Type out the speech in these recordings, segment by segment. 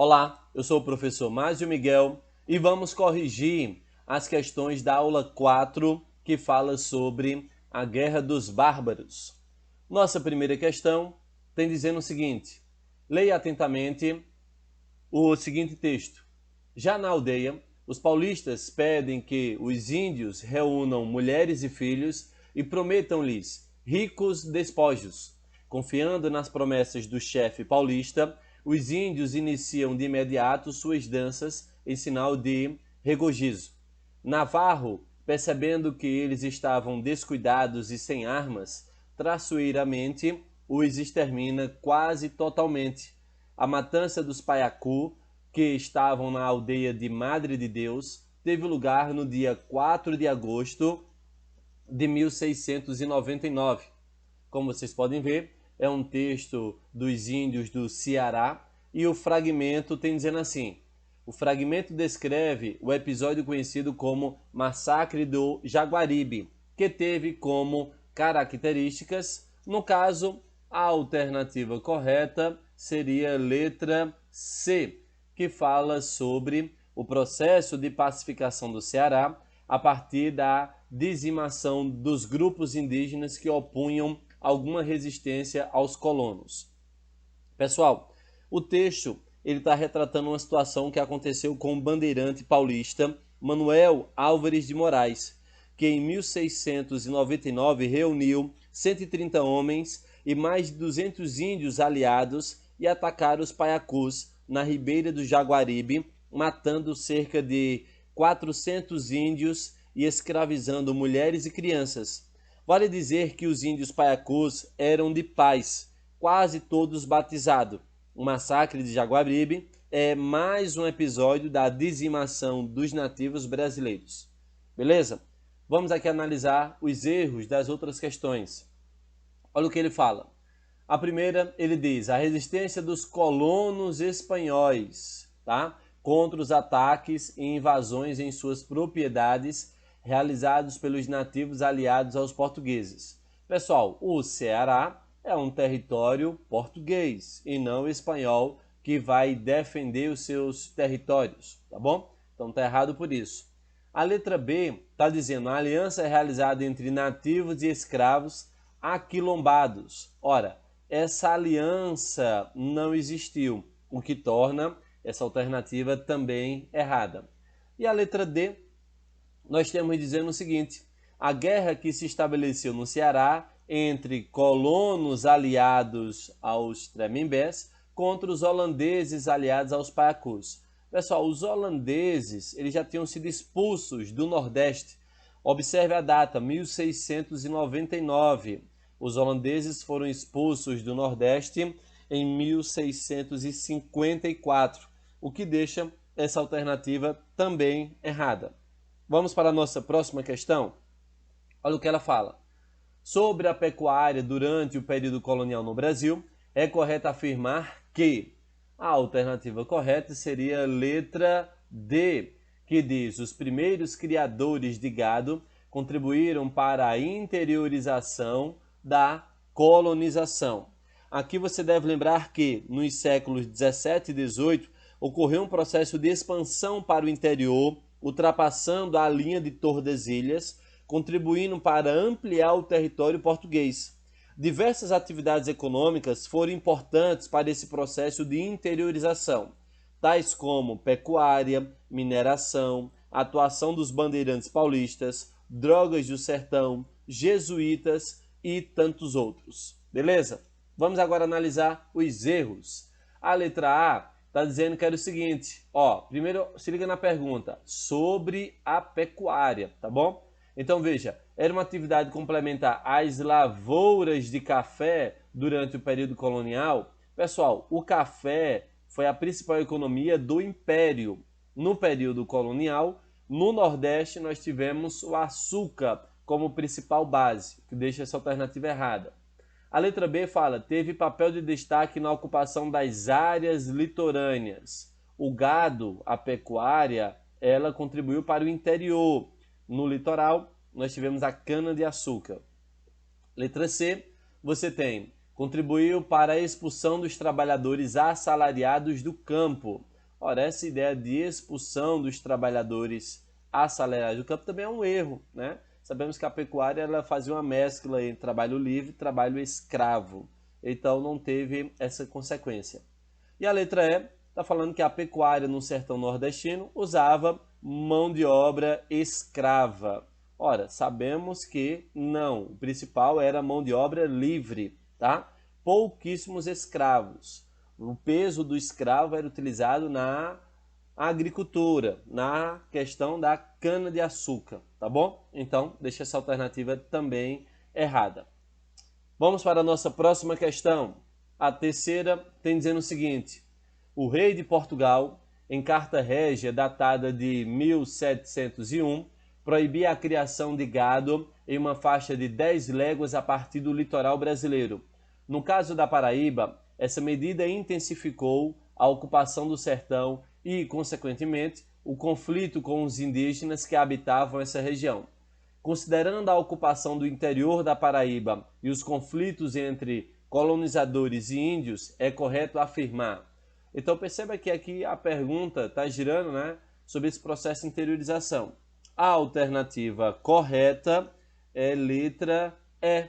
Olá, eu sou o professor Márcio Miguel e vamos corrigir as questões da aula 4 que fala sobre a Guerra dos Bárbaros. Nossa primeira questão tem dizendo o seguinte: leia atentamente o seguinte texto. Já na aldeia, os paulistas pedem que os índios reúnam mulheres e filhos e prometam-lhes ricos despojos. Confiando nas promessas do chefe paulista, os índios iniciam de imediato suas danças em sinal de regozijo. Navarro, percebendo que eles estavam descuidados e sem armas, traiçoeiramente os extermina quase totalmente. A matança dos Paiacu, que estavam na aldeia de Madre de Deus, teve lugar no dia 4 de agosto de 1699. Como vocês podem ver, é um texto dos índios do Ceará e o fragmento tem dizendo assim: o fragmento descreve o episódio conhecido como Massacre do Jaguaribe, que teve como características, no caso, a alternativa correta seria letra C, que fala sobre o processo de pacificação do Ceará a partir da dizimação dos grupos indígenas que opunham alguma resistência aos colonos. Pessoal, o texto ele está retratando uma situação que aconteceu com o bandeirante paulista Manuel Álvares de Moraes, que em 1699 reuniu 130 homens e mais de 200 índios aliados e atacaram os paiacus na ribeira do Jaguaribe, matando cerca de 400 índios e escravizando mulheres e crianças. Vale dizer que os índios paiacus eram de paz, quase todos batizados. O massacre de Jaguaribe é mais um episódio da dizimação dos nativos brasileiros. Beleza? Vamos aqui analisar os erros das outras questões. Olha o que ele fala. A primeira, ele diz, a resistência dos colonos espanhóis, tá? Contra os ataques e invasões em suas propriedades realizados pelos nativos aliados aos portugueses. Pessoal, o Ceará é um território português e não espanhol que vai defender os seus territórios, tá bom? Então tá errado por isso. A letra B está dizendo, a aliança é realizada entre nativos e escravos aquilombados. Ora, essa aliança não existiu, o que torna essa alternativa também errada. E a letra D, nós temos dizendo o seguinte, a guerra que se estabeleceu no Ceará entre colonos aliados aos Tremembés contra os holandeses aliados aos Paiacus. Pessoal, os holandeses eles já tinham sido expulsos do Nordeste. Observe a data, 1699. Os holandeses foram expulsos do Nordeste em 1654, o que deixa essa alternativa também errada. Vamos para a nossa próxima questão? Olha o que ela fala. Sobre a pecuária durante o período colonial no Brasil, é correto afirmar que a alternativa correta seria a letra D, que diz: os primeiros criadores de gado contribuíram para a interiorização da colonização. Aqui você deve lembrar que nos séculos 17 e 18 ocorreu um processo de expansão para o interior, ultrapassando a linha de Tordesilhas, contribuindo para ampliar o território português. Diversas atividades econômicas foram importantes para esse processo de interiorização, tais como pecuária, mineração, atuação dos bandeirantes paulistas, drogas do sertão, jesuítas e tantos outros. Beleza? Vamos agora analisar os erros. A letra A está dizendo que era o seguinte, primeiro se liga na pergunta, sobre a pecuária, tá bom? Então veja, era uma atividade complementar às lavouras de café durante o período colonial. Pessoal, o café foi a principal economia do Império. No período colonial, no Nordeste nós tivemos o açúcar como principal base, que deixa essa alternativa errada. A letra B fala, teve papel de destaque na ocupação das áreas litorâneas. O gado, a pecuária, ela contribuiu para o interior. No litoral, nós tivemos a cana-de-açúcar. Letra C, você tem, contribuiu para a expulsão dos trabalhadores assalariados do campo. Ora, essa ideia de expulsão dos trabalhadores assalariados do campo também é um erro, né? Sabemos que a pecuária ela fazia uma mescla entre trabalho livre e trabalho escravo, então não teve essa consequência. E a letra E está falando que a pecuária no sertão nordestino usava mão de obra escrava. Ora, sabemos que não, o principal era mão de obra livre, tá? Pouquíssimos escravos. O peso do escravo era utilizado na agricultura, na questão da cana-de-açúcar, tá bom? Então, deixa essa alternativa também errada. Vamos para a nossa próxima questão. A terceira tem dizendo o seguinte: o rei de Portugal, em carta régia datada de 1701, proibia a criação de gado em uma faixa de 10 léguas a partir do litoral brasileiro. No caso da Paraíba, essa medida intensificou a ocupação do sertão e, consequentemente, o conflito com os indígenas que habitavam essa região. Considerando a ocupação do interior da Paraíba e os conflitos entre colonizadores e índios, é correto afirmar. Então perceba que aqui a pergunta está girando, né, sobre esse processo de interiorização. A alternativa correta é letra E,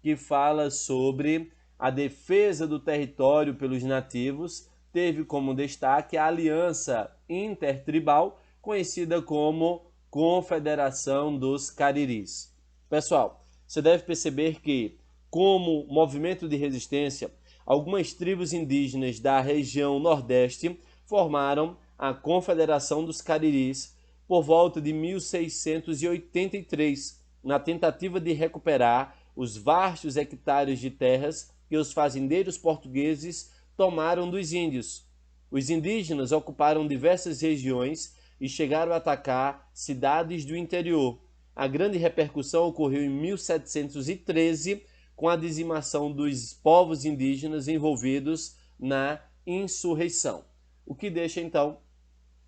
que fala sobre a defesa do território pelos nativos, teve como destaque a aliança intertribal, conhecida como Confederação dos Cariris. Pessoal, você deve perceber que, como movimento de resistência, algumas tribos indígenas da região Nordeste formaram a Confederação dos Cariris por volta de 1683, na tentativa de recuperar os vastos hectares de terras que os fazendeiros portugueses tomaram dos índios. Os indígenas ocuparam diversas regiões e chegaram a atacar cidades do interior. A grande repercussão ocorreu em 1713, com a dizimação dos povos indígenas envolvidos na insurreição. O que deixa, então,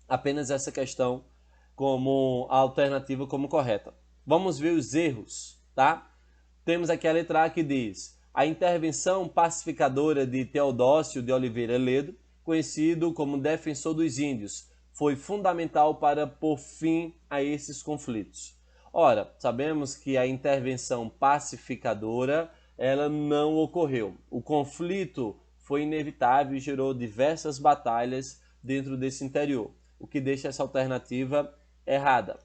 apenas essa questão como a alternativa como correta. Vamos ver os erros, tá? Temos aqui a letra A que diz: a intervenção pacificadora de Teodósio de Oliveira Ledo, conhecido como defensor dos índios, foi fundamental para pôr fim a esses conflitos. Ora, sabemos que a intervenção pacificadora ela não ocorreu. O conflito foi inevitável e gerou diversas batalhas dentro desse interior, o que deixa essa alternativa errada.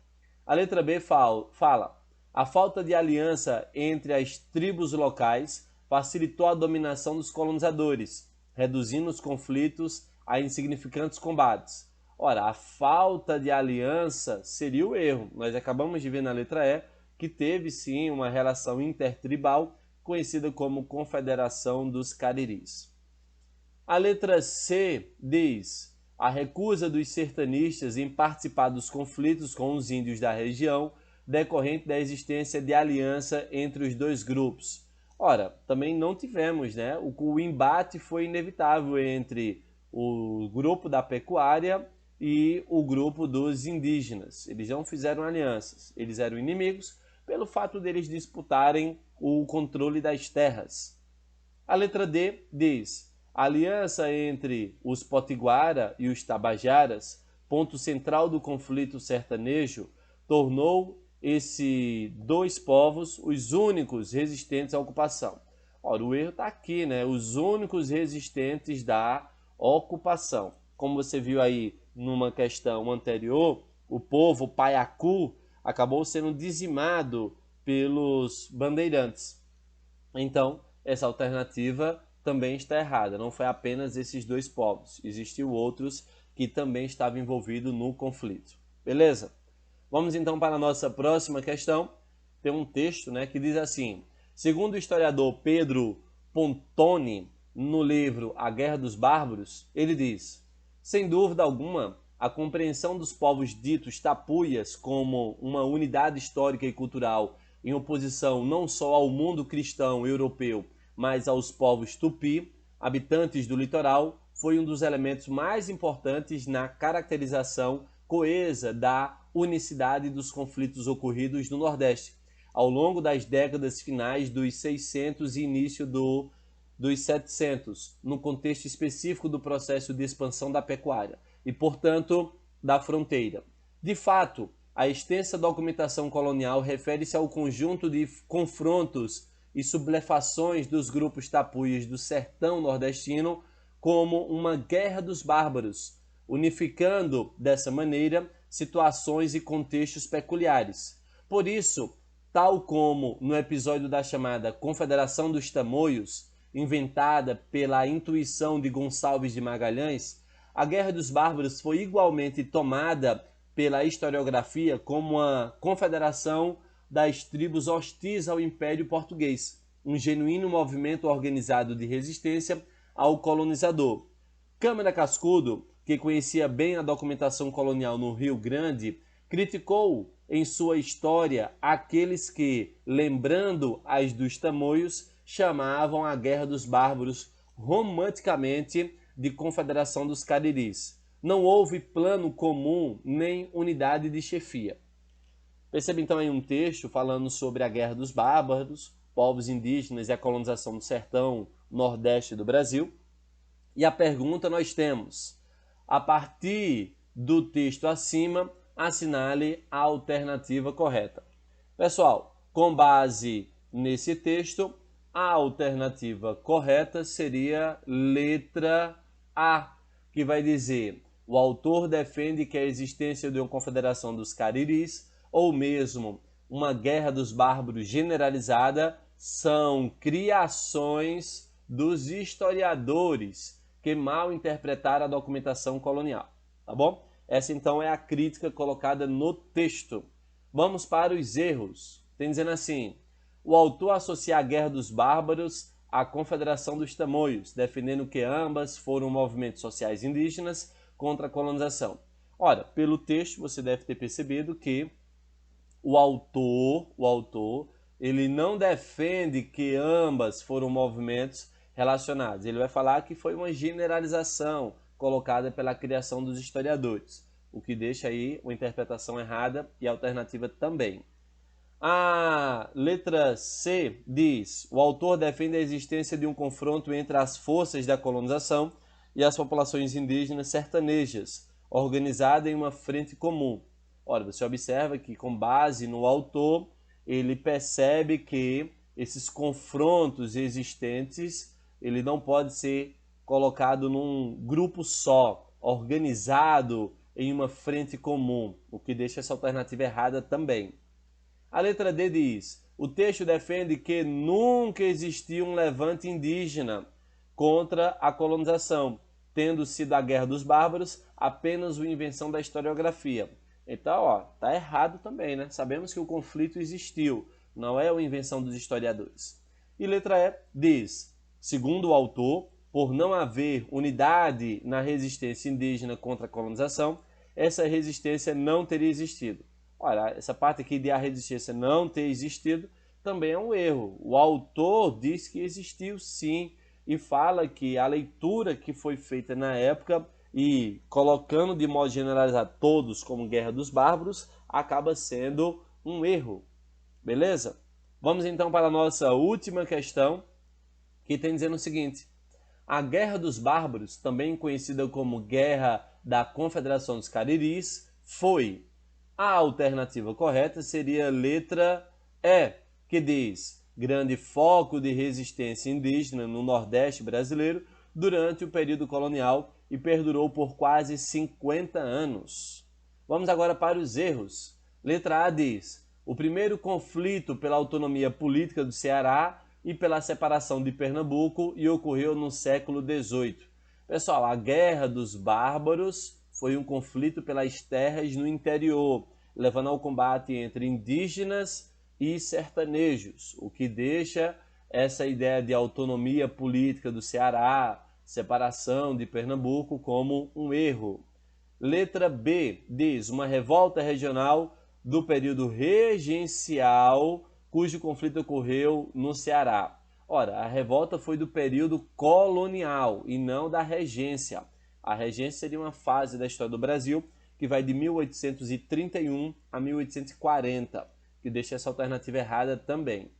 A letra B fala: a falta de aliança entre as tribos locais facilitou a dominação dos colonizadores, reduzindo os conflitos a insignificantes combates. Ora, a falta de aliança seria o erro. Nós acabamos de ver na letra E que teve sim uma relação intertribal conhecida como Confederação dos Cariris. A letra C diz: a recusa dos sertanistas em participar dos conflitos com os índios da região decorrente da existência de aliança entre os dois grupos. Ora, também não tivemos, né? O embate foi inevitável entre o grupo da pecuária e o grupo dos indígenas. Eles não fizeram alianças, eles eram inimigos pelo fato deles disputarem o controle das terras. A letra D diz: a aliança entre os potiguara e os tabajaras, ponto central do conflito sertanejo, tornou esses dois povos os únicos resistentes à ocupação. Ora, o erro está aqui, né? Os únicos resistentes da ocupação. Como você viu aí numa questão anterior, o povo paiacu acabou sendo dizimado pelos bandeirantes. Então, essa alternativa também está errada. Não foi apenas esses dois povos. Existiam outros que também estavam envolvidos no conflito. Beleza? Vamos então para a nossa próxima questão. Tem um texto, né, que diz assim: segundo o historiador Pedro Pontoni, no livro A Guerra dos Bárbaros, ele diz: sem dúvida alguma, a compreensão dos povos ditos tapuias como uma unidade histórica e cultural em oposição não só ao mundo cristão europeu, mas aos povos tupi, habitantes do litoral, foi um dos elementos mais importantes na caracterização coesa da unicidade dos conflitos ocorridos no Nordeste, ao longo das décadas finais dos 600 e início dos 700, no contexto específico do processo de expansão da pecuária. e, portanto, da fronteira. De fato, a extensa documentação colonial refere-se ao conjunto de confrontos e sublevações dos grupos tapuias do sertão nordestino como uma guerra dos bárbaros, unificando, dessa maneira, situações e contextos peculiares. Por isso, tal como no episódio da chamada Confederação dos Tamoios, inventada pela intuição de Gonçalves de Magalhães, a Guerra dos Bárbaros foi igualmente tomada pela historiografia como uma confederação das tribos hostis ao Império Português, um genuíno movimento organizado de resistência ao colonizador. Câmara Cascudo, que conhecia bem a documentação colonial no Rio Grande, criticou em sua história aqueles que, lembrando as dos Tamoios, chamavam a Guerra dos Bárbaros romanticamente de Confederação dos Cariris. Não houve plano comum nem unidade de chefia. Percebe então aí um texto falando sobre a Guerra dos Bárbaros, povos indígenas e a colonização do sertão nordeste do Brasil. E a pergunta nós temos: a partir do texto acima, assinale a alternativa correta. Pessoal, com base nesse texto, a alternativa correta seria letra A, que vai dizer: o autor defende que a existência de uma confederação dos Cariris, ou mesmo uma guerra dos bárbaros generalizada, são criações dos historiadores que mal interpretaram a documentação colonial. Tá bom? Essa então é a crítica colocada no texto. Vamos para os erros. Tem dizendo assim: o autor associa a Guerra dos Bárbaros à Confederação dos Tamoios, defendendo que ambas foram movimentos sociais indígenas contra a colonização. Ora, pelo texto você deve ter percebido que o autor, ele não defende que ambas foram movimentos relacionados. Ele vai falar que foi uma generalização colocada pela criação dos historiadores, o que deixa aí uma interpretação errada e a alternativa também. A letra C diz: o autor defende a existência de um confronto entre as forças da colonização e as populações indígenas sertanejas, organizada em uma frente comum. Ora, você observa que, com base no autor, ele percebe que esses confrontos existentes, ele não pode ser colocado num grupo só, organizado em uma frente comum, o que deixa essa alternativa errada também. A letra D diz: o texto defende que nunca existiu um levante indígena contra a colonização, tendo sido a Guerra dos Bárbaros apenas uma invenção da historiografia. Então, ó, tá errado também, né? Sabemos que o conflito existiu, não é uma invenção dos historiadores. E letra E diz: segundo o autor, por não haver unidade na resistência indígena contra a colonização, essa resistência não teria existido. Olha, essa parte aqui de a resistência não ter existido também é um erro. O autor diz que existiu sim e fala que a leitura que foi feita na época e colocando de modo generalizado todos como Guerra dos Bárbaros acaba sendo um erro. Beleza? Vamos então para a nossa última questão, que tem dizendo o seguinte: a Guerra dos Bárbaros, também conhecida como Guerra da Confederação dos Cariris, foi... A alternativa correta seria a letra E, que diz: grande foco de resistência indígena no Nordeste brasileiro durante o período colonial e perdurou por quase 50 anos. Vamos agora para os erros. Letra A diz: o primeiro conflito pela autonomia política do Ceará e pela separação de Pernambuco e ocorreu no século XVIII. Pessoal, a Guerra dos Bárbaros foi um conflito pelas terras no interior, levando ao combate entre indígenas e sertanejos, o que deixa essa ideia de autonomia política do Ceará, separação de Pernambuco, como um erro. Letra B diz: uma revolta regional do período regencial, cujo conflito ocorreu no Ceará. Ora, a revolta foi do período colonial e não da regência. A regência seria uma fase da história do Brasil que vai de 1831 a 1840, que deixa essa alternativa errada também.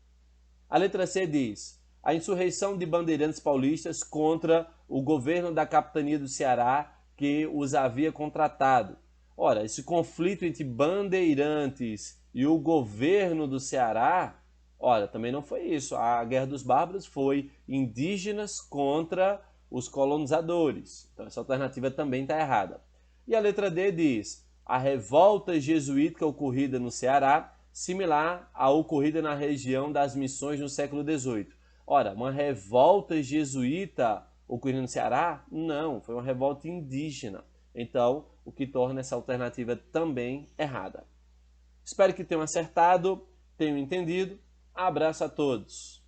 A letra C diz: a insurreição de bandeirantes paulistas contra o governo da capitania do Ceará, que os havia contratado. Ora, esse conflito entre bandeirantes e o governo do Ceará, olha, também não foi isso. A Guerra dos Bárbaros foi indígenas contra os colonizadores. Então essa alternativa também está errada. E a letra D diz: a revolta jesuítica ocorrida no Ceará, similar à ocorrida na região das Missões no século XVIII. Ora, uma revolta jesuíta ocorrida no Ceará? Não, foi uma revolta indígena. Então, o que torna essa alternativa também errada. Espero que tenham acertado, tenham entendido. Abraço a todos!